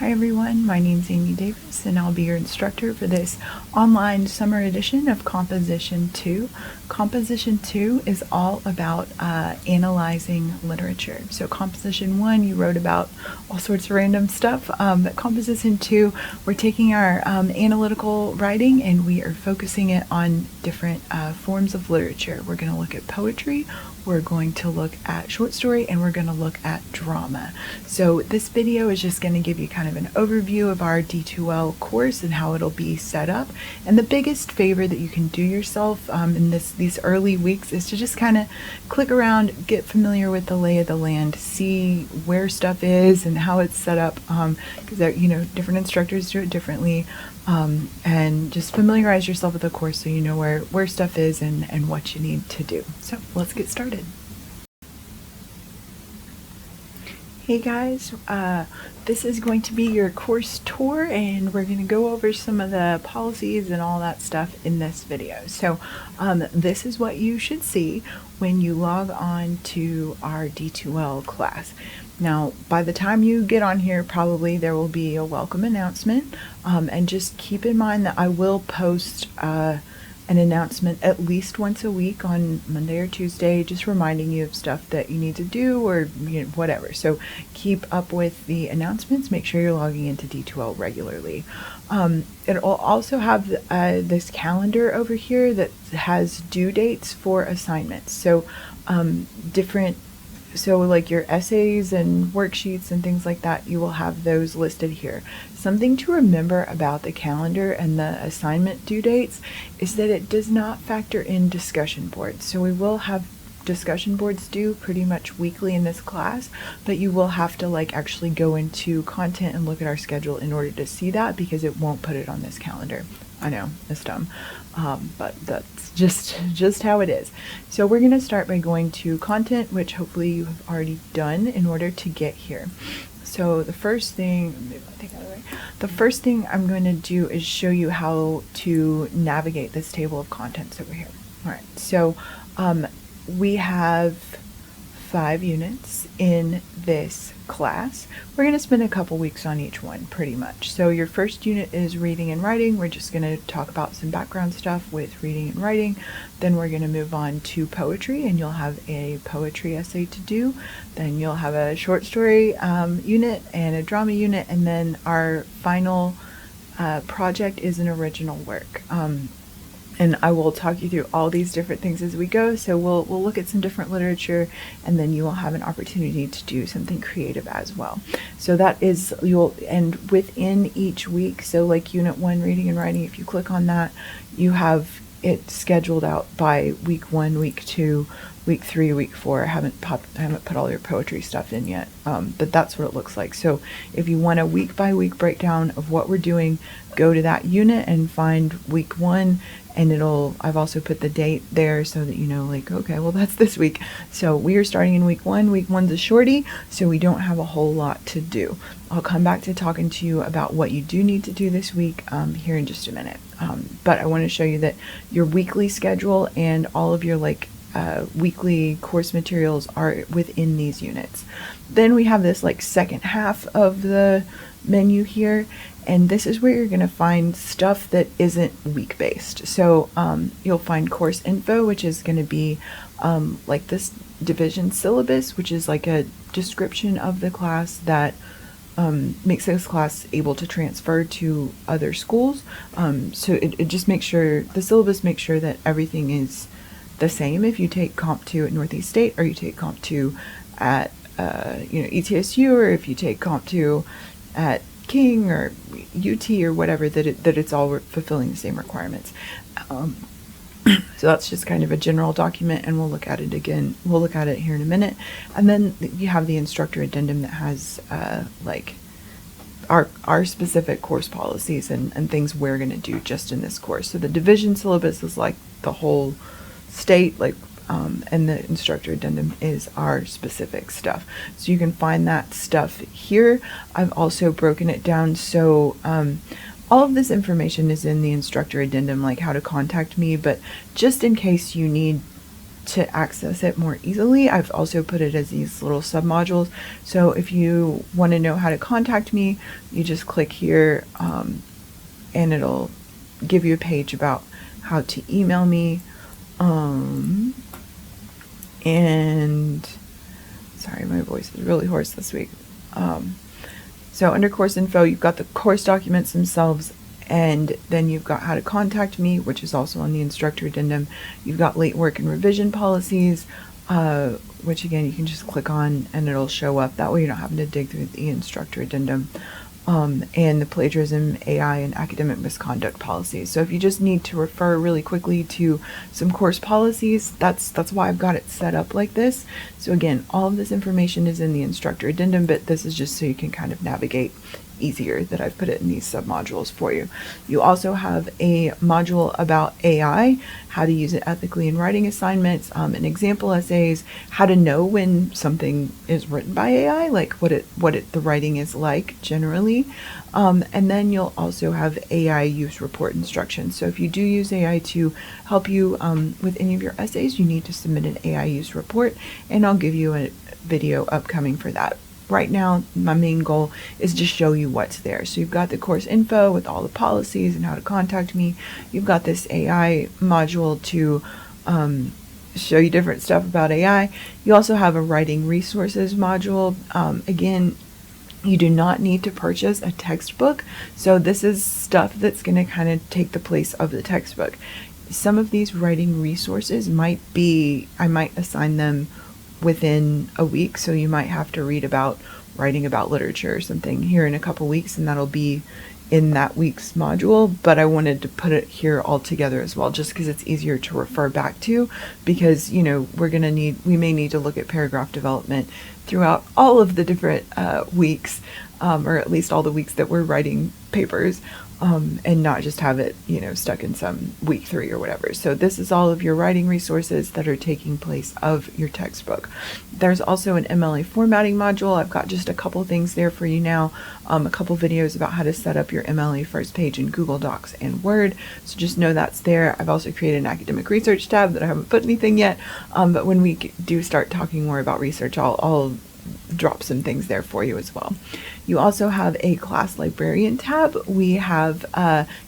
Hi everyone, my name is Amy Davis and I'll be your instructor for this online summer edition of Composition 2. Composition 2 is all about analyzing literature. So Composition 1, you wrote about all sorts of random stuff, but Composition 2, we're taking our analytical writing and we are focusing it on different forms of literature. We're going to look at poetry, we're going to look at short story, and we're going to look at drama. So this video is just going to give you kind of an overview of our D2L course and how it'll be set up. And the biggest favor that you can do yourself in these early weeks is to just kind of click around, get familiar with the lay of the land, see where stuff is and how it's set up, because different instructors do it differently. And just familiarize yourself with the course so you know where stuff is and what you need to do. So let's get started. Hey guys, this is going to be your course tour and we're going to go over some of the policies and all that stuff in this video. So this is what you should see when you log on to our D2L class. Now, by the time you get on here, probably there will be a welcome announcement, and just keep in mind that I will post an announcement at least once a week on Monday or Tuesday, just reminding you of stuff that you need to do or whatever. So keep up with the announcements. Make sure you're logging into D2L regularly. It'll also have this calendar over here that has due dates for assignments. So So like your essays and worksheets and things like that, you will have those listed here. Something to remember about the calendar and the assignment due dates is that it does not factor in discussion boards. So we will have discussion boards due pretty much weekly in this class, but you will have to actually go into content and look at our schedule in order to see that, because it won't put it on this calendar. I know, it's dumb, but that's just how it is. So we're going to start by going to content, which hopefully you have already done in order to get here. So the first thing I'm going to do is show you how to navigate this table of contents over here. All right, so we have 5 units in this class. We're going to spend a couple weeks on each one pretty much. So your first unit is reading and writing. We're just going to talk about some background stuff with reading and writing. Then we're going to move on to poetry, and you'll have a poetry essay to do. Then you'll have a short story unit and a drama unit, and then our final project is an original work. And I will talk you through all these different things as we go. So we'll look at some different literature, and then you will have an opportunity to do something creative as well. So that is, and within each week, so like Unit 1, reading and writing, if you click on that, you have it scheduled out by week 1, week 2, week 3, week 4. I haven't put all your poetry stuff in yet, but that's what it looks like. So if you want a week by week breakdown of what we're doing, go to that unit and find week 1, and I've also put the date there so that you know, okay, well that's this week. So we are starting in week 1. Week 1's a shorty, so we don't have a whole lot to do. I'll come back to talking to you about what you do need to do this week here in just a minute. But I want to show you that your weekly schedule and all of your weekly course materials are within these units. Then we have this second half of the menu here, and this is where you're going to find stuff that isn't week based. So you'll find course info, which is going to be this division syllabus, which is a description of the class that makes this class able to transfer to other schools. So it just makes sure, the syllabus makes sure that everything is the same if you take Comp 2 at Northeast State, or you take Comp 2 at ETSU, or if you take Comp 2 at King or UT or whatever, that it's all fulfilling the same requirements. So that's just kind of a general document, and we'll look at it again. We'll look at it here in a minute. And then you have the instructor addendum that has our specific course policies and things we're going to do just in this course. So the division syllabus is the whole state, and the instructor addendum is our specific stuff. So you can find that stuff here. I've also broken it down so all of this information is in the instructor addendum, how to contact me, but just in case you need to access it more easily, I've also put it as these little submodules. So if you want to know how to contact me, you just click here, and it'll give you a page about how to email me. And sorry, my voice is really hoarse this week. So under course info, you've got the course documents themselves, and then you've got how to contact me, which is also on the instructor addendum. You've got late work and revision policies, which again, you can just click on and it'll show up. That way you're not having to dig through the instructor addendum. And the plagiarism, AI, and academic misconduct policies. So if you just need to refer really quickly to some course policies, that's why I've got it set up like this. So again, all of this information is in the instructor addendum, but this is just so you can kind of navigate easier, that I've put it in these submodules for you. You also have a module about AI, how to use it ethically in writing assignments, and example essays, how to know when something is written by AI, like what the writing is like generally. And then you'll also have AI use report instructions. So if you do use AI to help you with any of your essays, you need to submit an AI use report, and I'll give you a video upcoming for that. Right now, my main goal is to show you what's there. So you've got the course info with all the policies and how to contact me. You've got this AI module to show you different stuff about AI. You also have a writing resources module. Again, you do not need to purchase a textbook. So this is stuff that's going to kind of take the place of the textbook. Some of these writing resources I might assign them within a week, so you might have to read about writing about literature or something here in a couple weeks, and that'll be in that week's module. But I wanted to put it here all together as well, just because it's easier to refer back to, because we may need to look at paragraph development throughout all of the different weeks, or at least all the weeks that we're writing papers, and not just have it, stuck in some week 3 or whatever. So this is all of your writing resources that are taking place of your textbook. There's also an MLA formatting module. I've got just a couple things there for you now, a couple videos about how to set up your MLA first page in Google Docs and Word. So just know that's there. I've also created an academic research tab that I haven't put anything yet, but when we do start talking more about research, I'll drop some things there for you as well. You also have a class librarian tab. We have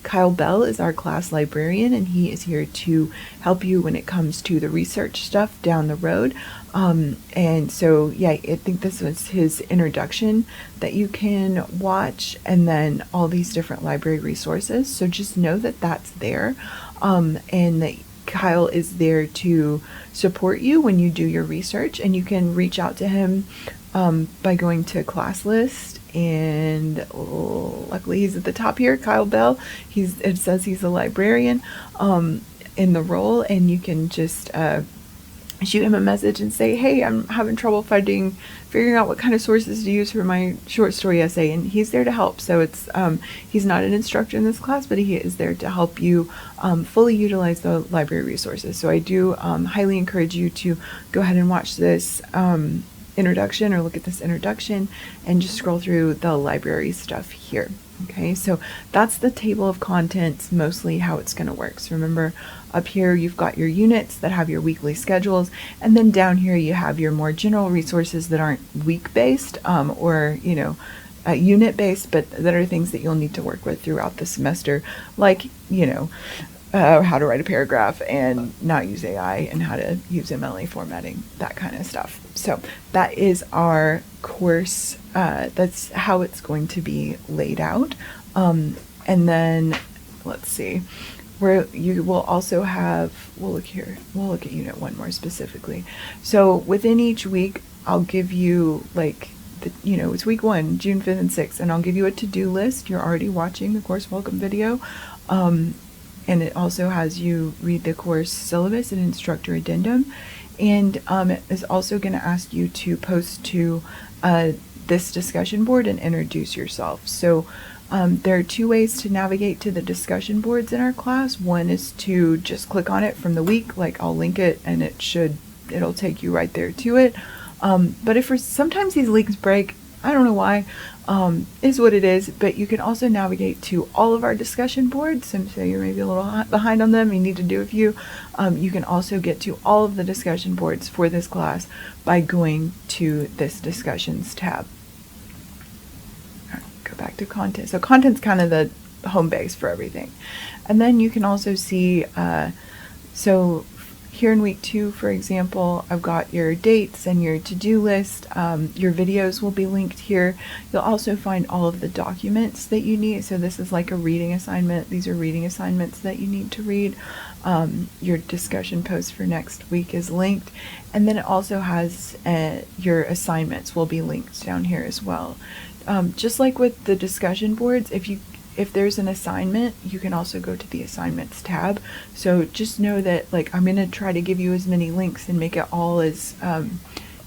Kyle Bell is our class librarian, and he is here to help you when it comes to the research stuff down the road. And so, yeah, I think this was his introduction that you can watch, and then all these different library resources. So just know that that's there, and that Kyle is there to support you when you do your research, and you can reach out to him by going to class list, and luckily he's at the top here, Kyle Bell. It says he's a librarian in the role, and you can just shoot him a message and say, hey, I'm having trouble figuring out what kind of sources to use for my short story essay, and he's there to help. So it's he's not an instructor in this class, but he is there to help you fully utilize the library resources. So I do highly encourage you to go ahead and watch this introduction, or look at this introduction, and just scroll through the library stuff here. Okay, so that's the table of contents, mostly how it's going to work. So remember, up here you've got your units that have your weekly schedules, and then down here you have your more general resources that aren't week-based or unit-based, but that are things that you'll need to work with throughout the semester, like how to write a paragraph and not use AI, and how to use MLA formatting, that kind of stuff. So that is our course. That's how it's going to be laid out. And then let's see, where you will also have, we'll look at unit 1 more specifically. So within each week, I'll give you it's week 1, June 5th and 6th, and I'll give you a to-do list. You're already watching the course welcome video. And it also has you read the course syllabus and instructor addendum. And it is also going to ask you to post to this discussion board and introduce yourself. So there are 2 ways to navigate to the discussion boards in our class. One is to just click on it from the week, like I'll link it, and it'll take you right there to it. But sometimes these links break, I don't know why, is what it is. But you can also navigate to all of our discussion boards, and so you're maybe a little behind on them, you need to do a few. You can also get to all of the discussion boards for this class by going to this discussions tab. All right, go back to content. So content's kind of the home base for everything. And then you can also see, so here in week 2, for example, I've got your dates and your to-do list. Your videos will be linked here. You'll also find all of the documents that you need. So this is like a reading assignment. These are reading assignments that you need to read. Your discussion post for next week is linked. And then it also has your assignments will be linked down here as well. Just like with the discussion boards, if there's an assignment, you can also go to the assignments tab. So just know that, like, I'm going to try to give you as many links and make it all as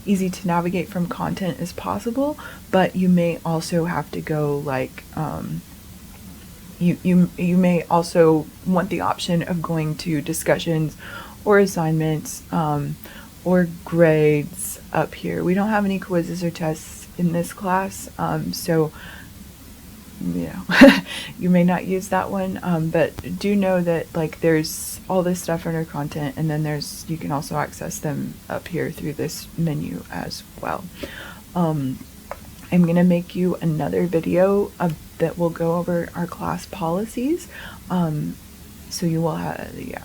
easy to navigate from content as possible, but you may also have to go, like, you may also want the option of going to discussions or assignments or grades up here. We don't have any quizzes or tests in this class, so you know, you may not use that one, but do know that, like, there's all this stuff under content, and then you can also access them up here through this menu as well. I'm gonna make you another video that will go over our class policies, so you will have, yeah.